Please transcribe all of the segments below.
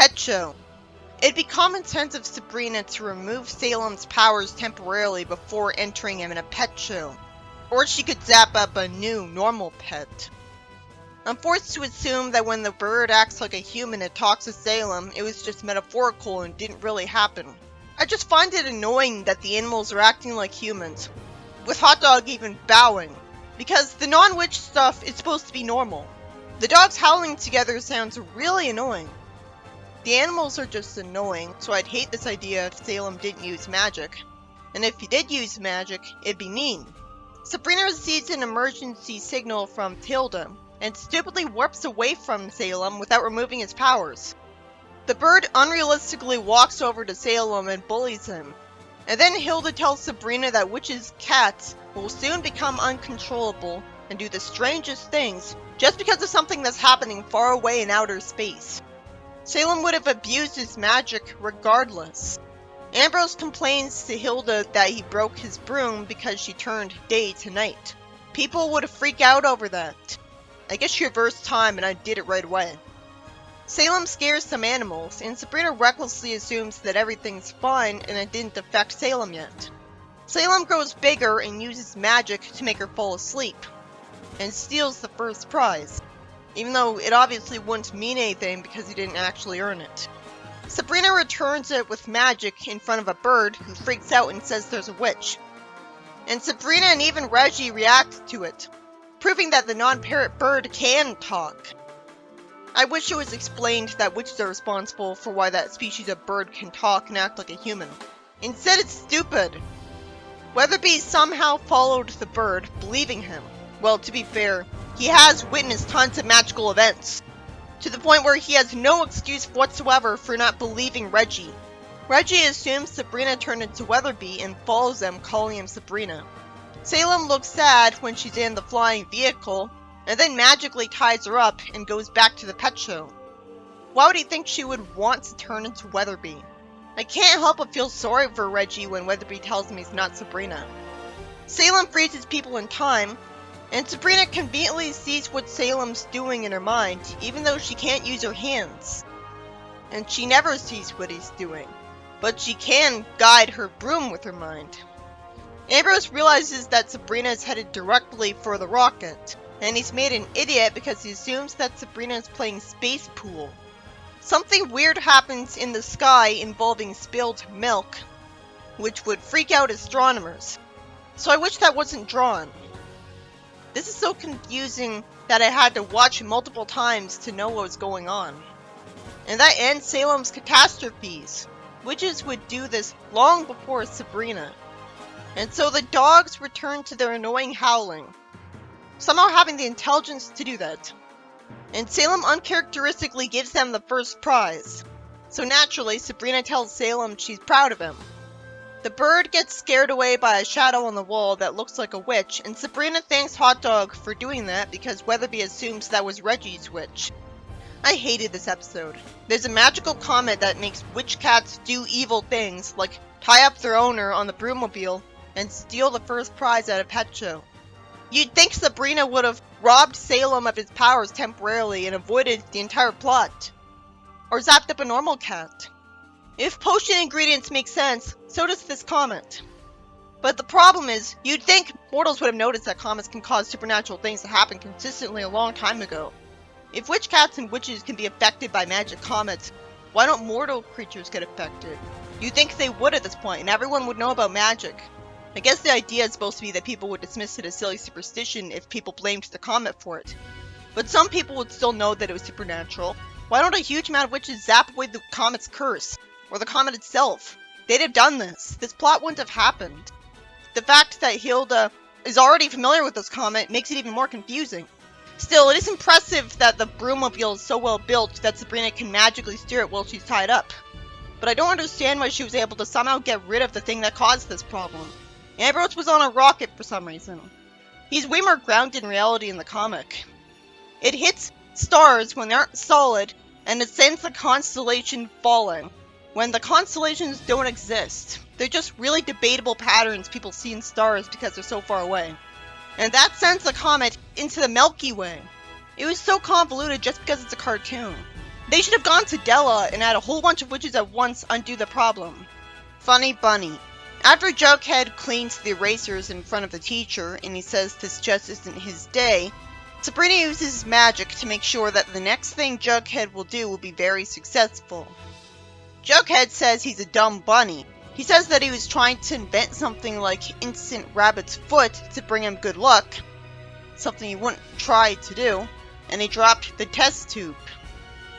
Pet show. It'd be common sense of Sabrina to remove Salem's powers temporarily before entering him in a pet show. Or she could zap up a new, normal pet. I'm forced to assume that when the bird acts like a human and talks to Salem, it was just metaphorical and didn't really happen. I just find it annoying that the animals are acting like humans, with Hot Dog even bowing, because the non-witch stuff is supposed to be normal. The dogs howling together sounds really annoying. The animals are just annoying, so I'd hate this idea if Salem didn't use magic. And if he did use magic, it'd be mean. Sabrina receives an emergency signal from Tilda, and stupidly warps away from Salem without removing his powers. The bird unrealistically walks over to Salem and bullies him. And then Hilda tells Sabrina that witches' cats will soon become uncontrollable and do the strangest things just because of something that's happening far away in outer space. Salem would have abused his magic regardless. Ambrose complains to Hilda that he broke his broom because she turned day to night. People would freak out over that. I guess she reversed time and I did it right away. Salem scares some animals, and Sabrina recklessly assumes that everything's fine and it didn't affect Salem yet. Salem grows bigger and uses magic to make her fall asleep, and steals the first prize, even though it obviously wouldn't mean anything because he didn't actually earn it. Sabrina returns it with magic in front of a bird who freaks out and says there's a witch. And Sabrina and even Reggie react to it, proving that the non-parrot bird can talk. I wish it was explained that witches are responsible for why that species of bird can talk and act like a human. Instead, it's stupid. Weatherby somehow followed the bird, believing him. Well, to be fair, he has witnessed tons of magical events, to the point where he has no excuse whatsoever for not believing Reggie. Reggie assumes Sabrina turned into Weatherby and follows them, calling him Sabrina. Salem looks sad when she's in the flying vehicle, and then magically ties her up and goes back to the pet show. Why would he think she would want to turn into Weatherby? I can't help but feel sorry for Reggie when Weatherby tells him he's not Sabrina. Salem freezes people in time, and Sabrina conveniently sees what Salem's doing in her mind, even though she can't use her hands. And she never sees what he's doing, but she can guide her broom with her mind. Ambrose realizes that Sabrina is headed directly for the rocket, and he's made an idiot because he assumes that Sabrina is playing space pool. Something weird happens in the sky involving spilled milk, which would freak out astronomers. So I wish that wasn't drawn. This is so confusing that I had to watch it multiple times to know what was going on. And that ends Salem's catastrophes. Witches would do this long before Sabrina. And so the dogs return to their annoying howling, somehow having the intelligence to do that. And Salem uncharacteristically gives them the first prize. So naturally, Sabrina tells Salem she's proud of him. The bird gets scared away by a shadow on the wall that looks like a witch, and Sabrina thanks Hot Dog for doing that because Weatherby assumes that was Reggie's witch. I hated this episode. There's a magical comet that makes witch cats do evil things, like tie up their owner on the broommobile and steal the first prize at a pet show. You'd think Sabrina would have robbed Salem of his powers temporarily and avoided the entire plot. Or zapped up a normal cat. If potion ingredients make sense, so does this comet. But the problem is, you'd think mortals would have noticed that comets can cause supernatural things to happen consistently a long time ago. If witch cats and witches can be affected by magic comets, why don't mortal creatures get affected? You'd think they would at this point, and everyone would know about magic. I guess the idea is supposed to be that people would dismiss it as silly superstition if people blamed the comet for it. But some people would still know that it was supernatural. Why don't a huge amount of witches zap away the comet's curse? Or the comet itself? They'd have done this. This plot wouldn't have happened. The fact that Hilda is already familiar with this comet makes it even more confusing. Still, it is impressive that the broommobile is so well built that Sabrina can magically steer it while she's tied up. But I don't understand why she was able to somehow get rid of the thing that caused this problem. Ambrose was on a rocket for some reason. He's way more grounded in reality in the comic. It hits stars when they aren't solid, and it sends the constellation falling, when the constellations don't exist. They're just really debatable patterns people see in stars because they're so far away. And that sends the comet into the Milky Way. It was so convoluted just because it's a cartoon. They should have gone to Della and had a whole bunch of witches at once undo the problem. Funny Bunny. After Jughead cleans the erasers in front of the teacher and he says this just isn't his day, Sabrina uses magic to make sure that the next thing Jughead will do will be very successful. Jughead says he's a dumb bunny. He says that he was trying to invent something like instant rabbit's foot to bring him good luck, something he wouldn't try to do, and he dropped the test tube.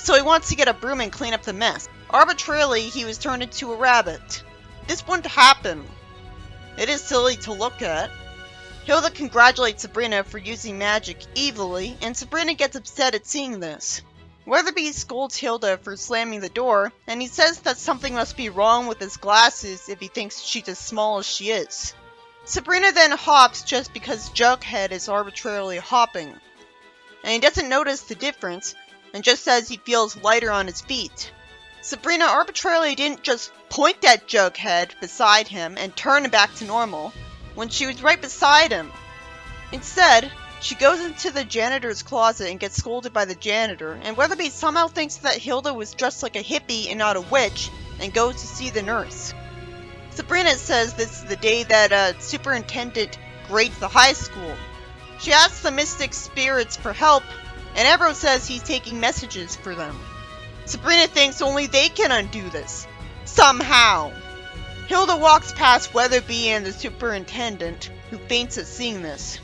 So he wants to get a broom and clean up the mess. Arbitrarily, he was turned into a rabbit. This wouldn't happen. It is silly to look at. Hilda congratulates Sabrina for using magic evilly, and Sabrina gets upset at seeing this. Weatherby scolds Hilda for slamming the door, and he says that something must be wrong with his glasses if he thinks she's as small as she is. Sabrina then hops just because Jughead is arbitrarily hopping, and he doesn't notice the difference, and just says he feels lighter on his feet. Sabrina arbitrarily didn't just point at Jughead beside him and turn him back to normal when she was right beside him. Instead, she goes into the janitor's closet and gets scolded by the janitor, and Weatherby somehow thinks that Hilda was dressed like a hippie and not a witch, and goes to see the nurse. Sabrina says this is the day that superintendent grades the high school. She asks the mystic spirits for help, and Ambrose says he's taking messages for them. Sabrina thinks only they can undo this. Somehow. Hilda walks past Weatherby and the superintendent, who faints at seeing this.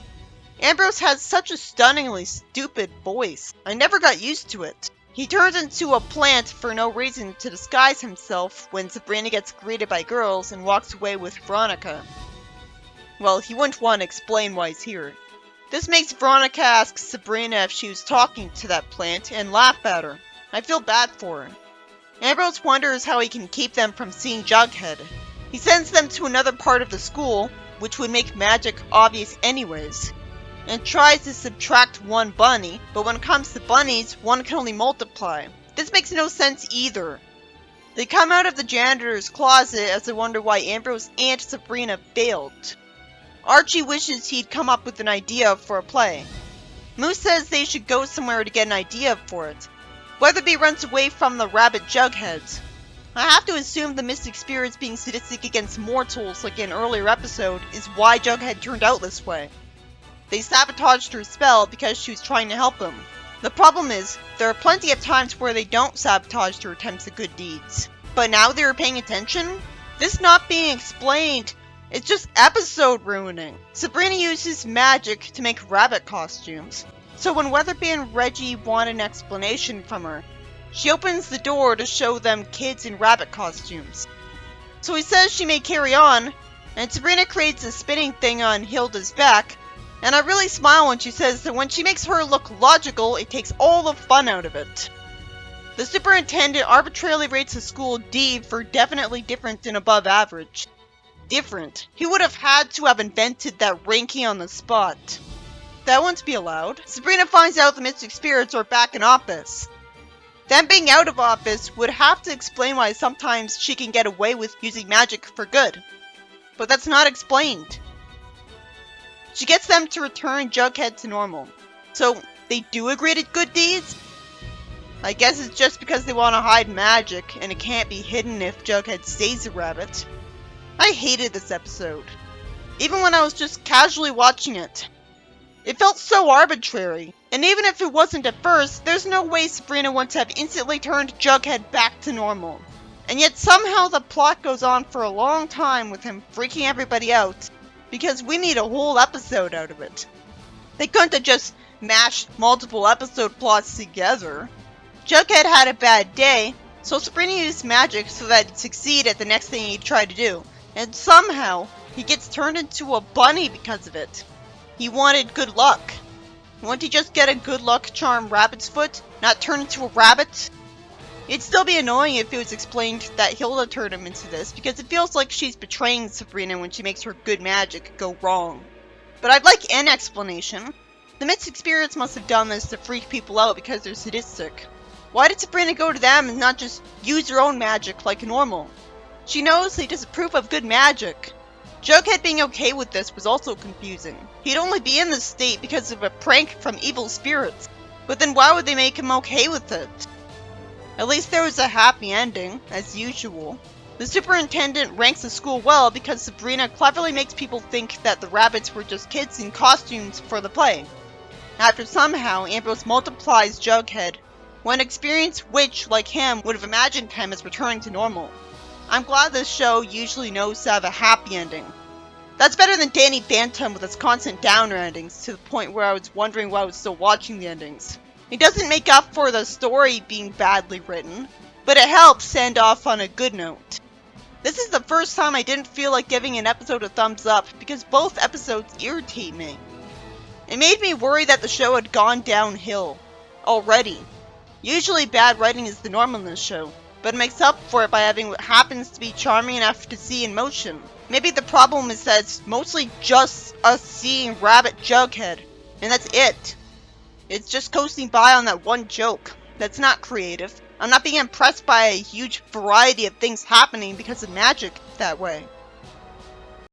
Ambrose has such a stunningly stupid voice. I never got used to it. He turns into a plant for no reason to disguise himself when Sabrina gets greeted by girls and walks away with Veronica. Well, he wouldn't want to explain why he's here. This makes Veronica ask Sabrina if she was talking to that plant and laugh at her. I feel bad for her. Ambrose wonders how he can keep them from seeing Jughead. He sends them to another part of the school, which would make magic obvious anyways, and tries to subtract one bunny, but when it comes to bunnies, one can only multiply. This makes no sense either. They come out of the janitor's closet as they wonder why Ambrose and Sabrina failed. Archie wishes he'd come up with an idea for a play. Moose says they should go somewhere to get an idea for it. Weatherby runs away from the rabbit Jugheads. I have to assume the mystic spirits being sadistic against mortals like in an earlier episode is why Jughead turned out this way. They sabotaged her spell because she was trying to help them. The problem is, there are plenty of times where they don't sabotage her attempts at good deeds. But now they are paying attention? This not being explained, it's just episode ruining. Sabrina uses magic to make rabbit costumes. So when Weatherby and Reggie want an explanation from her, she opens the door to show them kids in rabbit costumes. So he says she may carry on, and Sabrina creates a spinning thing on Hilda's back, and I really smile when she says that when she makes her look logical, it takes all the fun out of it. The superintendent arbitrarily rates the school D for definitely different and above average. Different. He would have had to have invented that ranking on the spot. That wouldn't be allowed. Sabrina finds out the mystic spirits are back in office. Them being out of office would have to explain why sometimes she can get away with using magic for good. But that's not explained. She gets them to return Jughead to normal. So, they do agree to good deeds? I guess it's just because they want to hide magic, and it can't be hidden if Jughead stays a rabbit. I hated this episode. Even when I was just casually watching it. It felt so arbitrary. And even if it wasn't at first, there's no way Sabrina wants to have instantly turned Jughead back to normal. And yet somehow the plot goes on for a long time with him freaking everybody out, because we need a whole episode out of it. They couldn't have just mashed multiple episode plots together. Jughead had a bad day, so Sabrina used magic so that he'd succeed at the next thing he tried to do. And somehow, he gets turned into a bunny because of it. He wanted good luck. Wouldn't he just get a good luck charm rabbit's foot, not turn into a rabbit? It'd still be annoying if it was explained that Hilda turned him into this, because it feels like she's betraying Sabrina when she makes her good magic go wrong. But I'd like an explanation. The mystic spirits must have done this to freak people out because they're sadistic. Why did Sabrina go to them and not just use her own magic like normal? She knows they disapprove of good magic. Jughead being okay with this was also confusing. He'd only be in this state because of a prank from evil spirits. But then why would they make him okay with it? At least there was a happy ending, as usual. The superintendent ranks the school well because Sabrina cleverly makes people think that the rabbits were just kids in costumes for the play. After somehow Ambrose multiplies Jughead, one experienced witch like him would have imagined him as returning to normal. I'm glad this show usually knows to have a happy ending. That's better than Danny Phantom with its constant downer endings, to the point where I was wondering why I was still watching the endings. It doesn't make up for the story being badly written, but it helps end off on a good note. This is the first time I didn't feel like giving an episode a thumbs up because both episodes irritate me. It made me worry that the show had gone downhill already. Usually bad writing is the norm on this show, but it makes up for it by having what happens to be charming enough to see in motion. Maybe the problem is that it's mostly just us seeing Rabbit Jughead, and that's it. It's just coasting by on that one joke. That's not creative. I'm not being impressed by a huge variety of things happening because of magic that way.